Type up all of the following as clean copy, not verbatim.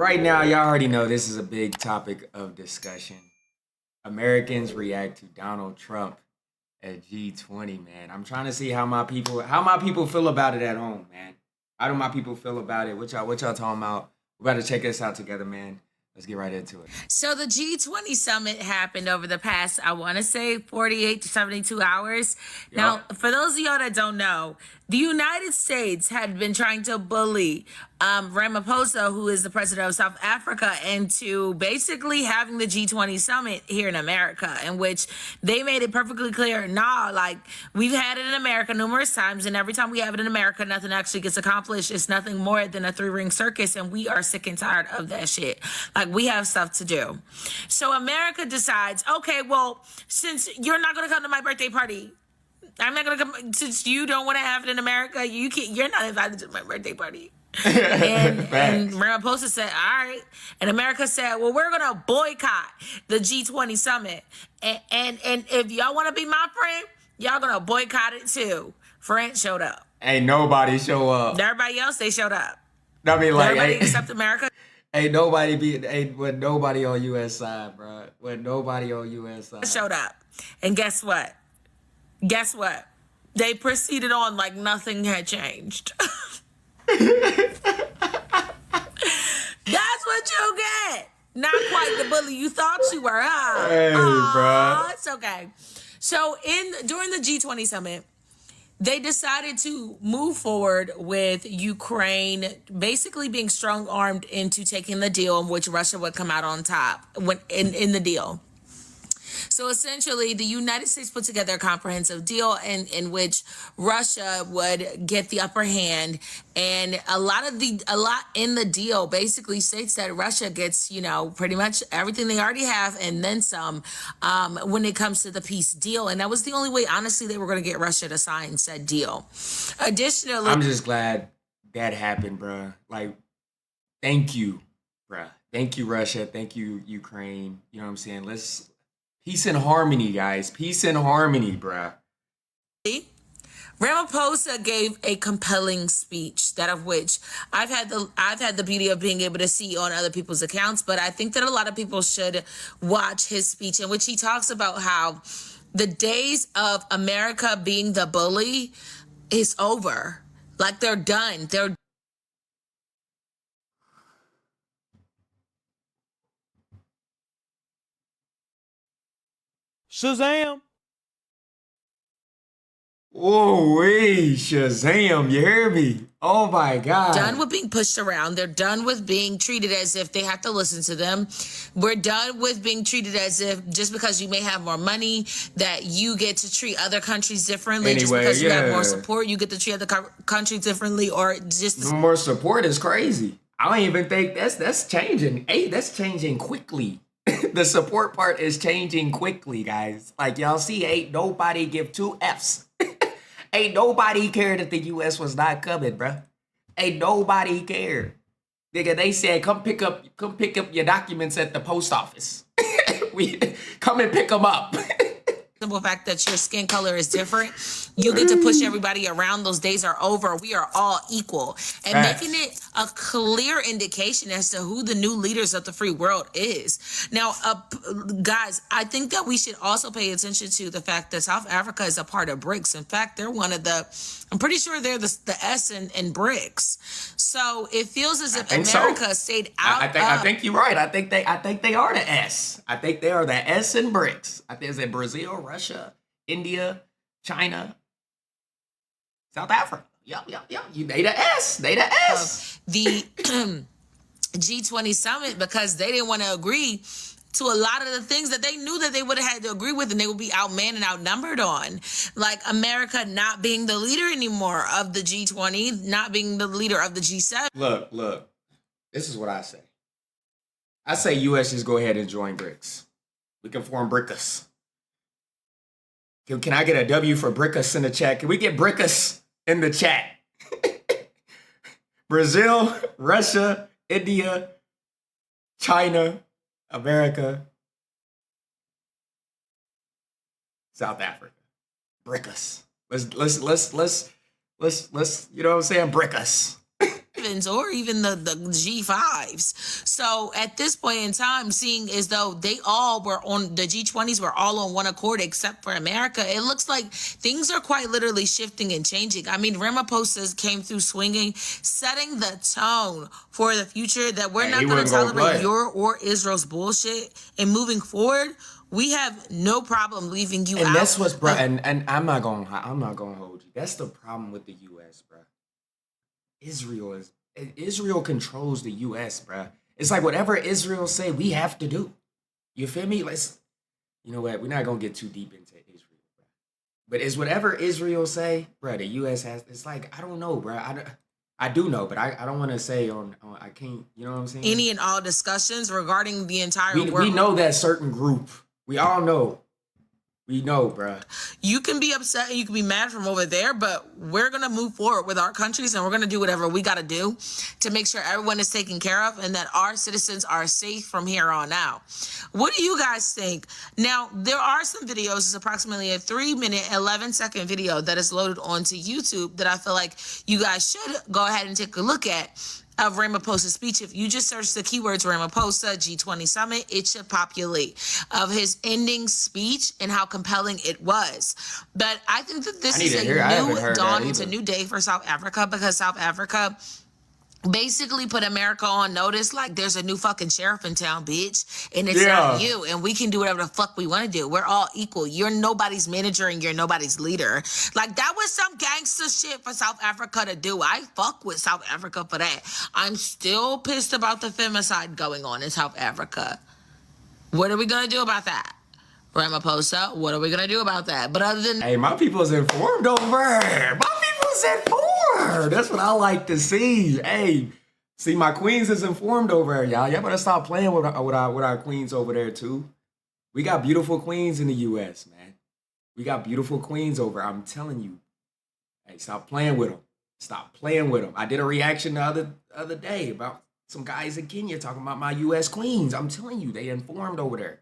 Right now, y'all already know this is a big topic of discussion. Americans react to Donald Trump at G20, man. I'm trying to see how my people feel about it at home, man. How do my people feel about it? What y'all talking about? We better check this out together, man. Let's get right into it. So the G20 summit happened over the past, I want to say 48 to 72 hours. Now, Yup. for those of y'all that don't know, the United States had been trying to bully Ramaphosa, who is the president of South Africa, into basically having the G20 summit here in America, in which they made it perfectly clear, nah, like we've had it in America numerous times, and every time we have it in America, nothing actually gets accomplished. It's nothing more than a three-ring circus, and we are sick and tired of that shit. Like, we have stuff to do. So America decides, okay, well, since you're not going to come to my birthday party, I'm not going to come, since you don't want to have it in America, you're not invited to my birthday party. And Ramaphosa said, all right. And America said, well, we're going to boycott the G20 summit. And if y'all want to be my friend, y'all going to boycott it too. France showed up. Ain't nobody show up. Everybody else, they showed up. I mean, like, Everybody except America with nobody on U.S. side, bro. With nobody on U.S. side. showed up. And guess what? Guess what? They proceeded on like nothing had changed. That's what you get. Not quite the bully you thought you were, huh? Hey, bro. It's okay. So during the G20 summit, they decided to move forward with Ukraine basically being strong-armed into taking the deal in which Russia would come out on top in the deal. So essentially, the United States put together a comprehensive deal in which Russia would get the upper hand, and a lot in the deal basically states that Russia gets, pretty much everything they already have and then some when it comes to the peace deal, and that was the only way, honestly, they were going to get Russia to sign said deal. Additionally, I'm just glad that happened, bro. Like, thank you, bro. Thank you, Russia. Thank you, Ukraine. You know what I'm saying? Let's peace and harmony, guys. Peace and harmony, bruh. Ramaphosa gave a compelling speech, that of which I've had the beauty of being able to see on other people's accounts, but I think that a lot of people should watch his speech, in which he talks about how the days of America being the bully is over. Like, they're done. They're Shazam! Oh, wait, Shazam, you hear me? Oh my God. done with being pushed around. They're done with being treated as if they have to listen to them. We're done with being treated as if just because you may have more money that you get to treat other countries differently. Just because you have more support, you get to treat other countries differently, or just More support is crazy. I don't even think that's changing. Hey, that's changing quickly. The support part is changing quickly, guys. Like, y'all see, ain't nobody give two Fs. Ain't nobody cared that the U.S. was not coming, bruh. Ain't nobody cared. Nigga, they said, come pick up your documents at the post office. We come and pick them up. simple fact that your skin color is different, you get to push everybody around. Those days are over. We are all equal. And making it a clear indication as to who the new leaders of the free world is. Now, guys, I think that we should also pay attention to the fact that South Africa is a part of BRICS. In fact, they're one of the, I'm pretty sure they're the S in BRICS. So it feels as if America stayed out. I think you're right. I think they are the S. I think they are the S in BRICS. I think it's in Brazil, Russia, India, China, South Africa. Yup. They the S. They the S. The G20 summit, because they didn't want to agree to a lot of the things that they knew that they would have had to agree with, and they would be outmanned and outnumbered on. Like America not being the leader anymore of the G20, not being the leader of the G7. Look. This is what I say. I say U.S. just go ahead and join BRICS. We can form BRICS. Can I get a W for BRICS in the chat? Can we get BRICS in the chat? Brazil, Russia, India, China, America, South Africa. BRICS. Let's you know what I'm saying? BRICS. G7s or even the G5s. So at this point in time, seeing as though they all were on the G20s were all on one accord except for America, it looks like things are quite literally shifting and changing. I mean, Ramaphosa came through swinging, setting the tone for the future that we're not going to tolerate your or Israel's bullshit. And moving forward, we have no problem leaving you out. And that's what's, bro. And I'm not gonna hold you. That's the problem with the U.S., bro. Israel controls the U.S., bro. It's like whatever Israel say, we have to do. You feel me? You know what? We're not gonna get too deep into Israel, bro. But it's whatever Israel say, bro. The U.S. has. It's like I don't know, bro. I do know, but I don't want to say on. I can't. You know what I'm saying? Any and all discussions regarding the entire world. We know that certain group. We all know. We know, bruh. You can be upset and you can be mad from over there, but we're going to move forward with our countries and we're going to do whatever we got to do to make sure everyone is taken care of and that our citizens are safe from here on out. What do you guys think? Now, there are some videos. It's approximately a 3-minute, 11-second video that is loaded onto YouTube that I feel like you guys should go ahead and take a look at of Ramaphosa's speech. If you just search the keywords Ramaphosa G20 summit, it should populate of his ending speech and how compelling it was. But I think that this is a new dawn. It's a new day for South Africa because South Africa basically put America on notice like there's a new fucking sheriff in town, bitch, and it's not you, and we can do whatever the fuck we want to do. We're all equal. You're nobody's manager and you're nobody's leader. Like, that was some gangster shit for South Africa to do. I fuck with South Africa for that. I'm still pissed about the femicide going on in South Africa. What are we gonna do about that? Ramaphosa, what are we gonna do about that? But other than... Hey, my people's informed over. My people's informed. That's what I like to see. Hey, see, my queens is informed over here, y'all. Y'all better stop playing with our queens over there, too. We got beautiful queens in the U.S., man. We got beautiful queens over. I'm telling you. Hey, stop playing with them. Stop playing with them. I did a reaction the other day about some guys in Kenya talking about my U.S. queens. I'm telling you, they informed over there.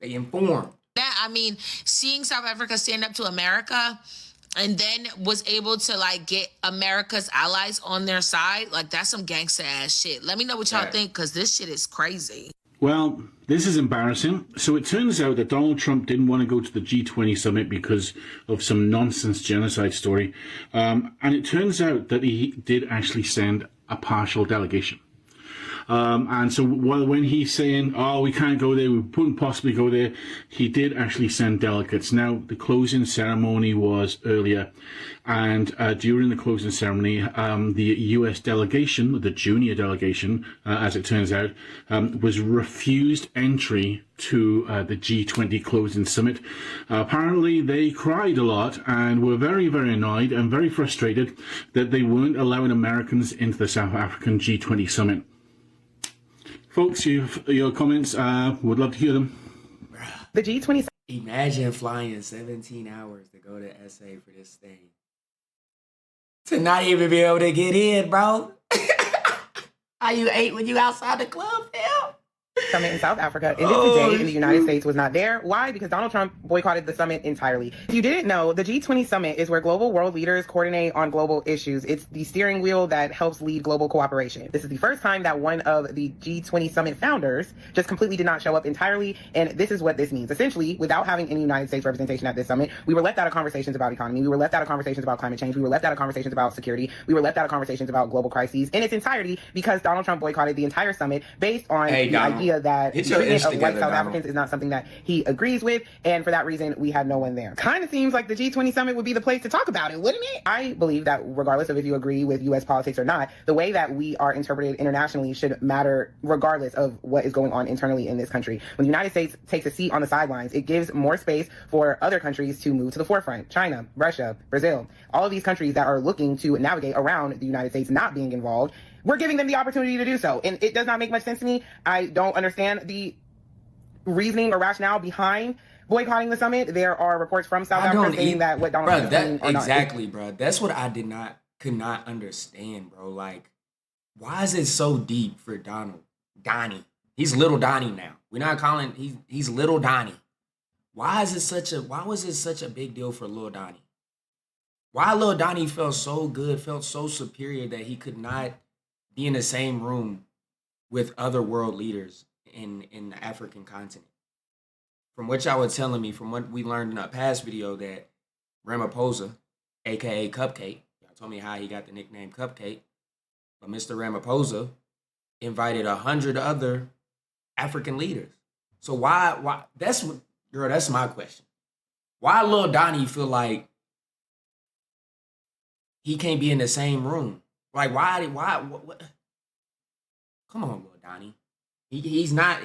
They informed. That, I mean, seeing South Africa stand up to America and then was able to like get America's allies on their side, like that's some gangster ass shit. Let me know what y'all think, because this shit is crazy. Well, this is embarrassing. So it turns out that Donald Trump didn't want to go to the G20 summit because of some nonsense genocide story. And it turns out that he did actually send a partial delegation. And so when he's saying, oh, we can't go there, we couldn't possibly go there, he did actually send delegates. Now, the closing ceremony was earlier, and during the closing ceremony, the U.S. delegation, the junior delegation, as it turns out, was refused entry to the G20 closing summit. Apparently, they cried a lot and were very, very annoyed and very frustrated that they weren't allowing Americans into the South African G20 summit. Folks, your comments, would love to hear them. The G20... Imagine flying 17 hours to go to SA for this thing. To not even be able to get in, bro. How you ate when you outside the club, hell? Summit in South Africa ended today and the United States was not there. Why? Because Donald Trump boycotted the summit entirely. If you didn't know, the G20 summit is where global world leaders coordinate on global issues. It's the steering wheel that helps lead global cooperation. This is the first time that one of the G20 summit founders just completely did not show up entirely, and this is what this means. Essentially, without having any United States representation at this summit, we were left out of conversations about economy, we were left out of conversations about climate change, we were left out of conversations about security, we were left out of conversations about global crises in its entirety because Donald Trump boycotted the entire summit based on the idea that treatment of white South Africans is not something that he agrees with, and for that reason, we had no one there. Kind of seems like the G20 summit would be the place to talk about it, wouldn't it? I believe that regardless of if you agree with U.S. politics or not, the way that we are interpreted internationally should matter regardless of what is going on internally in this country. When the United States takes a seat on the sidelines, it gives more space for other countries to move to the forefront. China, Russia, Brazil, all of these countries that are looking to navigate around the United States not being involved, we're giving them the opportunity to do so. And it does not make much sense to me. I don't understand the reasoning or rationale behind boycotting the summit. There are reports from South Africa saying that what Donald Trump is doing or not. Exactly, bro. That's what I could not understand, bro. Like, why is it so deep for Donnie? He's little Donnie now. We're not calling he's little Donnie. Why was it such a big deal for little Donnie? Why Lil Donnie felt so good, felt so superior that he could not be in the same room with other world leaders in the African continent. From what y'all were telling me, from what we learned in a past video, that Ramaphosa, aka Cupcake, y'all told me how he got the nickname Cupcake, but Mr. Ramaphosa invited 100 other African leaders. So why that's what, girl, that's my question. Why Lil Donnie feel like he can't be in the same room? Like what? Come on, Lil Donnie. He's not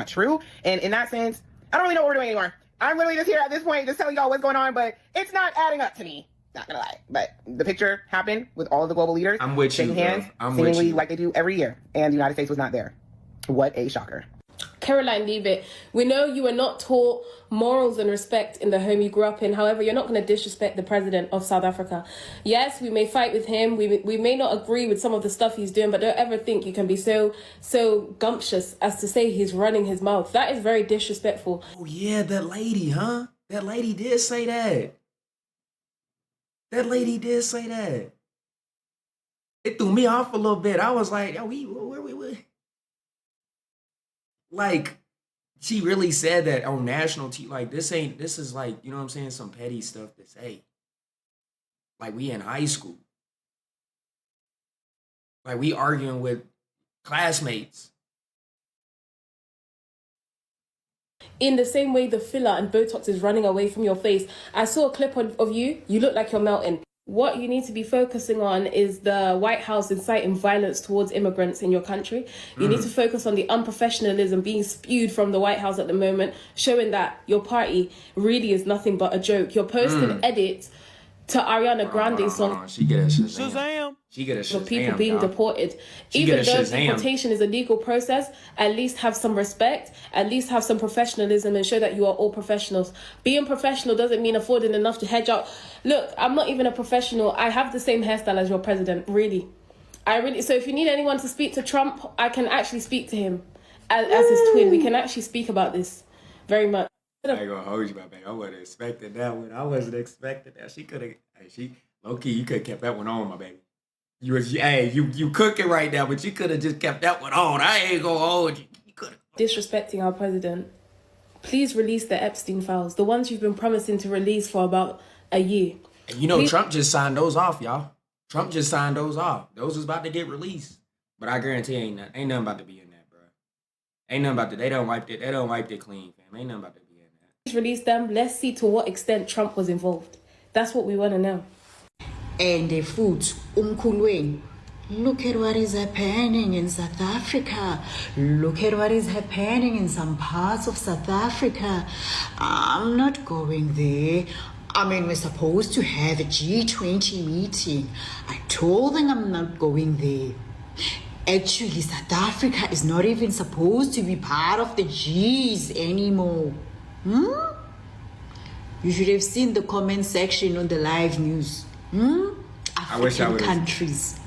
true. And in that sense, I don't really know what we're doing anymore. I'm literally just here at this point just telling y'all what's going on, but it's not adding up to me. Not gonna lie. But the picture happened with all of the global leaders. I'm with you, shaking hands, I'm with seemingly you. like they do every year. And the United States was not there. What a shocker. Caroline, leave it. We know you were not taught morals and respect in the home you grew up in. However, you're not going to disrespect the president of South Africa. Yes, we may fight with him. We may not agree with some of the stuff he's doing, but don't ever think you can be so gumptious as to say he's running his mouth. That is very disrespectful. Oh yeah, that lady, huh? That lady did say that. That lady did say that. It threw me off a little bit. I was like, "Yo, where we?" Like, she really said that on national TV. Like, this is like, you know what I'm saying, some petty stuff to say. Like, we in high school. Like, we arguing with classmates. In the same way the filler and Botox is running away from your face. I saw a clip of you. You look like you're melting. What you need to be focusing on is the White House inciting violence towards immigrants in your country. You need to focus on the unprofessionalism being spewed from the White House at the moment, showing that your party really is nothing but a joke. You're posting edits to Ariana Grande's song. She get a Shazam. She get a Shazam. For people being y'all. deported. She Even get a though Shazam. deportation is a legal process, at least have some respect, at least have some professionalism and show that you are all professionals. Being professional doesn't mean affording enough to hedge out. Look, I'm not even a professional. I have the same hairstyle as your president, really. So if you need anyone to speak to Trump, I can actually speak to him as his twin. We can actually speak about this very much. I ain't gonna hold you, my baby. I wasn't expecting that one. I wasn't expecting that. She could have, low key, you could have kept that one on, my baby. You cooking right now, but you could have just kept that one on. I ain't gonna hold you. You could have. Disrespecting our president. Please release the Epstein files, the ones you've been promising to release for about a year. And you know, Trump just signed those off, y'all. Trump just signed those off. Those is about to get released. But I guarantee ain't nothing about to be in that, bro. Ain't nothing about to. They don't wipe it clean, fam. Ain't nothing about to be in that. Please release them. Let's see to what extent Trump was involved. That's what we want to know. And the food, umkhulweni. Look at what is happening in South Africa. Look at what is happening in some parts of South Africa. I'm not going there. I mean, we're supposed to have a G20 meeting. I told them I'm not going there. Actually, South Africa is not even supposed to be part of the G's anymore. You should have seen the comment section on the live news. African countries,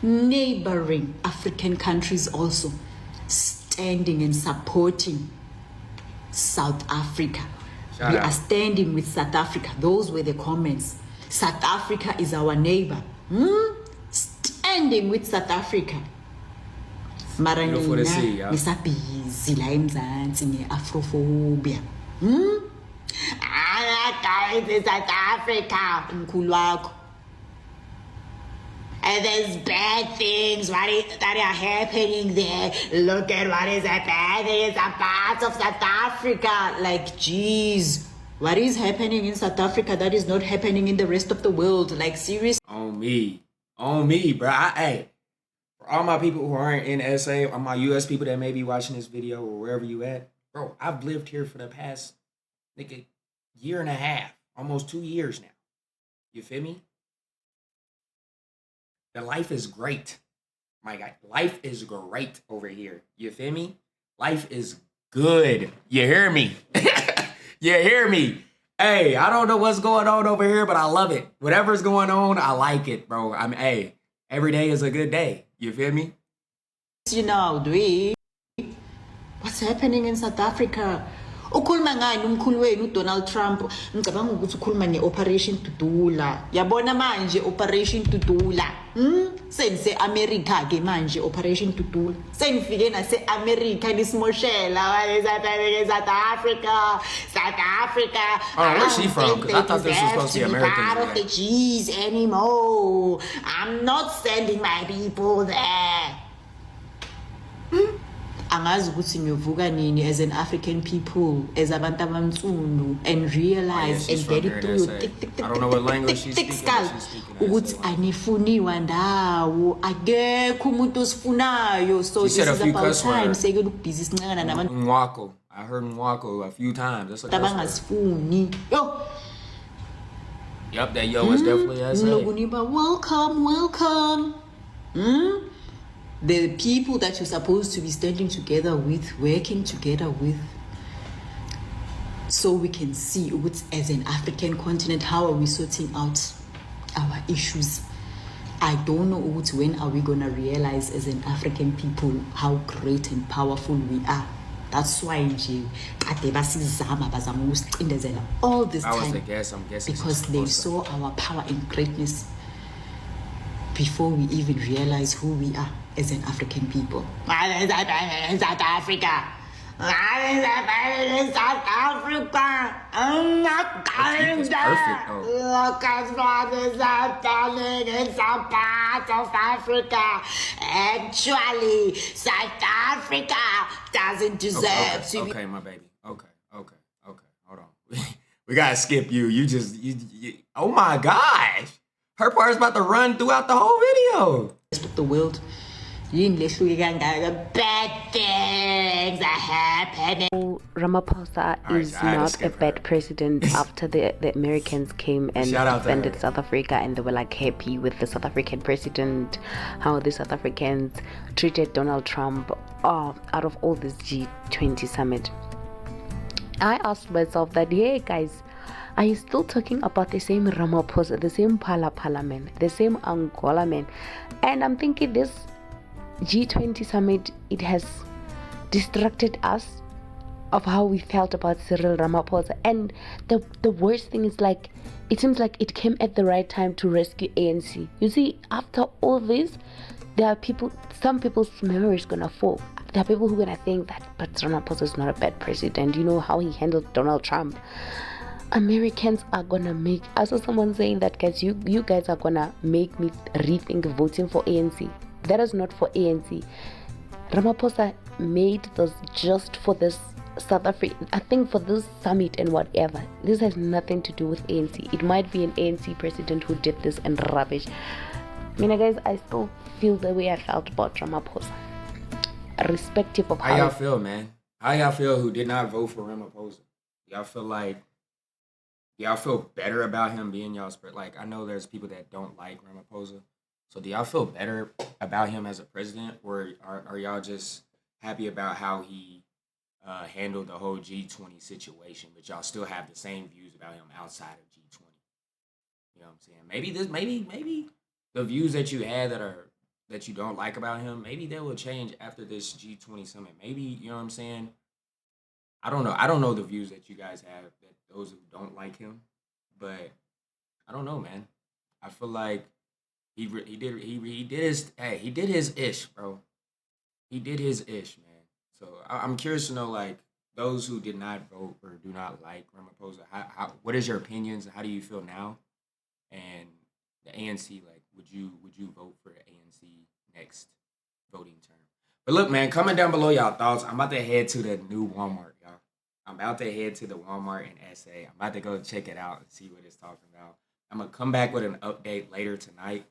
neighboring African countries also standing and supporting South Africa. We are standing with South Africa. Those were the comments. South Africa is our neighbor. Standing with South Africa. Mara nina ngisabhizi la eMzansi nge-Afrophobia. South Africa, umkhulu wakho. And there's bad things that are happening there. Look at what is happening in some parts of South Africa. Like, geez, what is happening in South Africa that is not happening in the rest of the world? Like, seriously? On me, bro. Hey, for all my people who aren't in SA, all my US people that may be watching this video or wherever you at, bro, I've lived here for the past, year and a half, almost 2 years now. You feel me? The life is great. My guy, life is great over here. You feel me? Life is good. You hear me? You hear me? Hey, I don't know what's going on over here, but I love it. Whatever's going on, I like it, bro. I mean, hey, every day is a good day. You feel me? You know, what's happening in South Africa? Ukhuluma ngani umkhulu wenu uDonald Trump? Ngicabanga ukuthi ukhuluma nge-Operation Tudula. Yabona manje Operation Tudula. Senise America ke manje Operation Tudula. Senifike nase-America nisimoshela South Africa. Oh, where's she from? Because I thought this was supposed to be American. Part of the G's anymore. I'm not sending my people there. Angazi ukuthi ngiyovuka nini as an African people, as abantu abantsundu, and realize and get it through I don't know what language she's speaking. Ukuthi anifuniwa ndawo akekho umuntu osifunayo, so this is about time sekele ukubhizi sincane nabantu Nwako. I heard Nwako a few times. That's a cuss word. abangasifuni. Yo, Yep, that yo is definitely SA. welcome. The people that you're supposed to be standing together with, working together with, so we can see what, as an African continent, how are we sorting out our issues. I don't know when are we gonna realize as an African people how great and powerful we are. That's why all this I was time, a guess. I'm guessing because they saw our power and greatness before we even realize who we are as an African people. South Africa. South Africa. I'm not going there. Look at what is happening in some parts of Africa. Actually, South Africa doesn't deserve to be. Okay, my baby. Okay. Hold on. We gotta skip you. You oh my gosh. Her part is about to run throughout the whole video. The world. Bad things are happening. Ramaphosa is not a bad president. After the Americans came and defended South Africa, and they were like happy with the South African president, how the South Africans treated Donald Trump out of all this G20 summit. I asked myself that, hey guys, are you still talking about the same Ramaphosa, the same Pala man, the same Angola man? And I'm thinking this G20 summit, it has distracted us of how we felt about Cyril Ramaphosa. And the worst thing is, like, it seems like it came at the right time to rescue ANC. You see, after all this, there are people, some people's memory is gonna fall. There are people who are gonna think that, but Ramaphosa is not a bad president. You know how he handled Donald Trump. Americans are gonna make, I saw someone saying that, guys, you guys are gonna make me rethink voting for ANC. That is not for ANC. Ramaphosa made this just for this South Africa, I think, for this summit and whatever. This has nothing to do with ANC. It might be an ANC president who did this and rubbish. I mean, guys, I still feel the way I felt about Ramaphosa, irrespective of how y'all feel, man. How y'all feel who did not vote for Ramaphosa? Y'all feel better about him being y'all's president? Like, I know there's people that don't like Ramaphosa. So do y'all feel better about him as a president, or are y'all just happy about how he handled the whole G20 situation, but y'all still have the same views about him outside of G20? You know what I'm saying? Maybe the views that you had that you don't like about him, maybe they will change after this G20 summit. Maybe, you know what I'm saying? I don't know. I don't know the views that you guys have, that those who don't like him, but I don't know, man. I feel like he did his ish, bro. He did his ish, man. So I'm curious to know, like, those who did not vote or do not like Ramaphosa, how what is your opinions? How do you feel now? And the ANC, like, would you vote for the ANC next voting term? But look, man, comment down below y'all thoughts. I'm about to head to the new Walmart, y'all. I'm about to head to the Walmart in SA. I'm about to go check it out and see what it's talking about. I'm going to come back with an update later tonight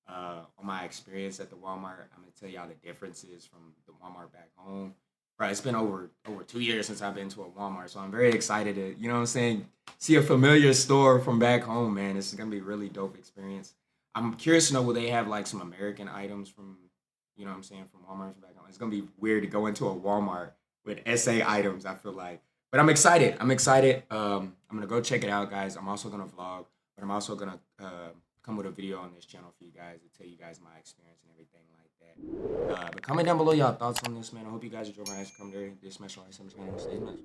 on my experience at the Walmart. I'm going to tell y'all the differences from the Walmart back home. Right, it's been over 2 years since I've been to a Walmart, so I'm very excited to, you know what I'm saying, see a familiar store from back home, man. This is going to be a really dope experience. I'm curious to know, will they have, like, some American items from, you know what I'm saying, from Walmart from back home. It's going to be weird to go into a Walmart with SA items, I feel like. But I'm excited. I'm going to go check it out, guys. I'm also going to vlog, but I'm also going to come with a video on this channel for you guys to tell you guys my experience and everything like that. But comment down below y'all thoughts on this, man. I hope you guys enjoy my ass. Come there. This special. Stay special.